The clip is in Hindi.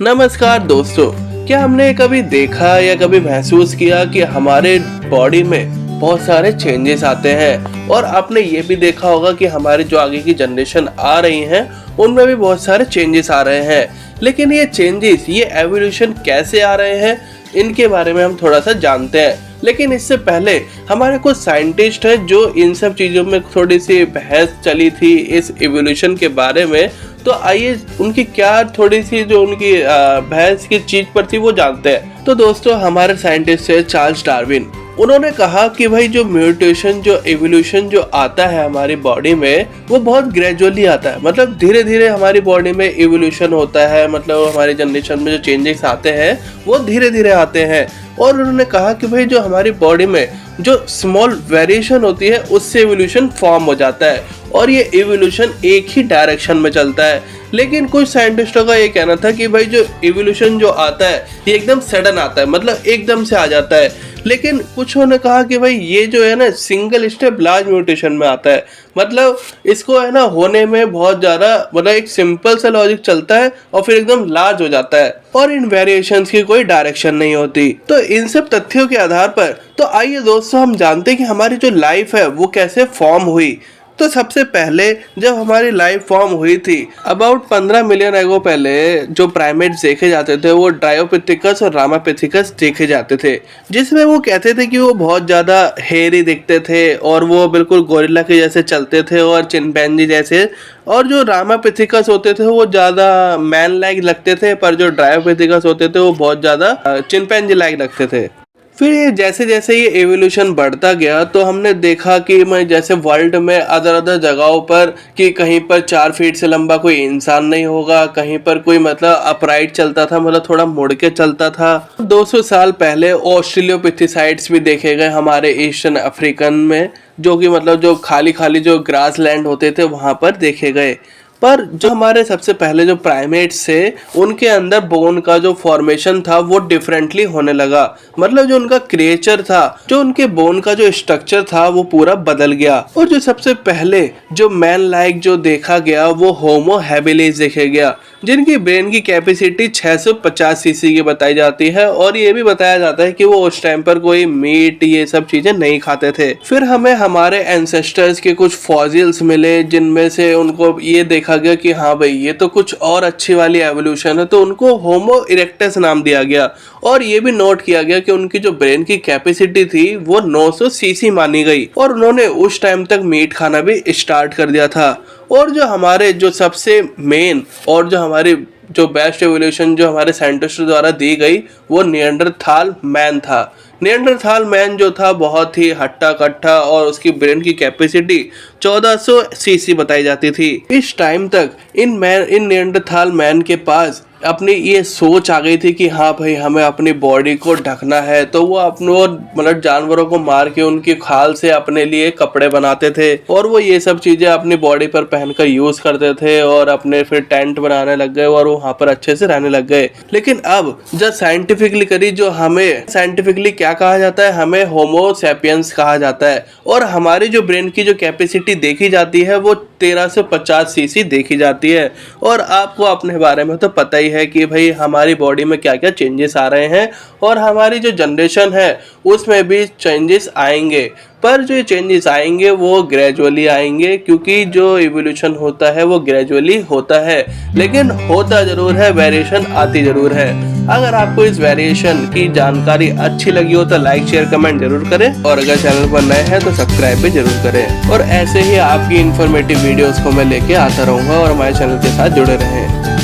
नमस्कार दोस्तों, क्या हमने कभी देखा या कभी महसूस किया कि हमारे बॉडी में बहुत सारे चेंजेस आते हैं। और आपने ये भी देखा होगा कि हमारे जो आगे की जनरेशन आ रही हैं उनमें भी बहुत सारे चेंजेस आ रहे हैं। लेकिन ये चेंजेस, ये एवोल्यूशन कैसे आ रहे हैं, इनके बारे में हम थोड़ा सा जानते हैं। लेकिन इससे पहले हमारे कुछ साइंटिस्ट हैं जो इन सब चीज़ों में थोड़ी सी बहस चली थी इस इवोल्यूशन के बारे में। तो आइए उनकी क्या थोड़ी सी जो उनकी बहस की चीज पर थी वो जानते हैं। तो दोस्तों, हमारे साइंटिस्ट है चार्ल्स डार्विन। उन्होंने कहा कि भाई जो म्यूटेशन, जो एवोल्यूशन जो आता है हमारी बॉडी में, वो बहुत ग्रेजुअली आता है। मतलब धीरे धीरे हमारी बॉडी में एवोल्यूशन होता है। मतलब हमारी जनरेशन में जो चेंजेस आते हैं वो धीरे धीरे आते हैं। और उन्होंने कहा कि भाई जो हमारी बॉडी में जो स्मॉल वेरिएशन होती है उससे एवोल्यूशन फॉर्म हो जाता है। और ये एवोल्यूशन एक ही डायरेक्शन में चलता है। लेकिन कुछ साइंटिस्टों का ये कहना था कि भाई जो एवोल्यूशन जो आता है ये एकदम सडन आता है, मतलब एकदम से आ जाता है। लेकिन कुछ ने कहा कि भाई ये जो है ना सिंगल स्टेप लार्ज म्यूटेशन में आता है। मतलब इसको है ना होने में बहुत ज़्यादा, मतलब एक सिंपल सा लॉजिक चलता है और फिर एकदम लार्ज हो जाता है और इन वेरिएशंस की कोई डायरेक्शन नहीं होती। तो इन सब तथ्यों के आधार पर तो आइए दोस्तों हम जानते हैं कि हमारी जो लाइफ है वो कैसे फॉर्म हुई। तो सबसे पहले जब हमारी लाइफ फॉर्म हुई थी अबाउट 15 मिलियन एगो पहले जो प्राइमेट्स देखे जाते थे वो ड्रायोपिथिकस और रामापिथिकस देखे जाते थे, जिसमें वो कहते थे कि वो बहुत ज़्यादा हेयरी दिखते थे और वो बिल्कुल गोरिल्ला के जैसे चलते थे और चिंपैंजी जैसे। और जो रामापिथिकस होते थे वो ज़्यादा मैन लाइक लगते थे, पर जो ड्रायोपिथिकस होते थे वो बहुत ज़्यादा चिंपैंजी लाइक लगते थे। फिर ये जैसे जैसे ये एवोल्यूशन बढ़ता गया तो हमने देखा कि मैं जैसे वर्ल्ड में अदर अदर जगहों पर कि कहीं पर 4 फीट से लंबा कोई इंसान नहीं होगा, कहीं पर कोई मतलब अपराइट चलता था, मतलब थोड़ा मुड़ के चलता था। 200 साल पहले ऑस्ट्रेलियोपिथेसाइड्स भी देखे गए हमारे ईस्टर्न अफ्रीकन में, जो कि मतलब जो खाली खाली जो ग्रास लैंड होते थे वहाँ पर देखे गए। पर जो हमारे सबसे पहले जो प्राइमेट्स थे उनके अंदर बोन का जो फॉर्मेशन था वो डिफरेंटली होने लगा। मतलब जो उनका क्रिएचर था, जो उनके बोन का जो स्ट्रक्चर था वो पूरा बदल गया। और जो सबसे पहले जो मैन लाइक जो देखा गया वो होमो हैबिलिस देखे गया, जिनकी ब्रेन की कैपेसिटी 650 सीसी की बताई जाती है। और ये भी बताया जाता है कि वो उस टाइम पर कोई मीट ये सब चीजें नहीं खाते थे। फिर हमें हमारे एंसेस्टर्स के कुछ फॉसिल्स मिले जिनमें से उनको ये देखा गया कि हाँ भाई ये तो कुछ और अच्छी वाली एवोल्यूशन है, तो उनको होमो इरेक्टस नाम दिया गया। और ये भी नोट किया गया कि उनकी जो ब्रेन की कैपेसिटी थी वो 900 सीसी मानी गई और उन्होंने उस टाइम तक मीट खाना भी स्टार्ट कर दिया था। और जो हमारे जो सबसे मेन और जो हमारी जो बेस्ट एवोल्यूशन जो हमारे साइंटिस्ट द्वारा दी गई वो निएंडरथाल मैन था। निएंडरथाल मैन जो था बहुत ही हट्टा कट्टा और उसकी ब्रेन की कैपेसिटी 1400 सीसी बताई जाती थी। इस टाइम तक इन निएंडरथाल मैन के पास अपनी ये सोच आ गई थी कि हाँ भाई हमें अपनी बॉडी को ढकना है, तो वो अपने मतलब जानवरों को मार के उनकी खाल से अपने लिए कपड़े बनाते थे और वो ये सब चीजें अपनी बॉडी पर पहनकर यूज करते थे और अपने फिर टेंट बनाने लग गए और वहाँ पर अच्छे से रहने लग गए। लेकिन अब जब साइंटिफिकली करी, जो हमें साइंटिफिकली क्या कहा जाता है, हमें होमो सैपियंस कहा जाता है। और हमारी जो ब्रेन की जो कैपेसिटी देखी जाती है वो 1350 सीसी देखी जाती है। और आपको अपने बारे में तो पता ही है कि भाई हमारी बॉडी में क्या क्या चेंजेस आ रहे हैं और हमारी जो जनरेशन है उसमें भी चेंजेस आएंगे। पर जो चेंजेस आएंगे वो ग्रेजुअली आएंगे, क्योंकि जो इवोल्यूशन होता है वो ग्रेजुअली होता है, लेकिन होता जरूर है, वेरिएशन आती जरूर है। अगर आपको इस वेरिएशन की जानकारी अच्छी लगी हो तो लाइक शेयर कमेंट जरूर करें और अगर चैनल पर नए हैं तो सब्सक्राइब भी जरूर करें। और ऐसे ही आपकी इंफॉर्मेटिव वीडियोस को मैं लेके आता रहूँगा और हमारे चैनल के साथ जुड़े रहें।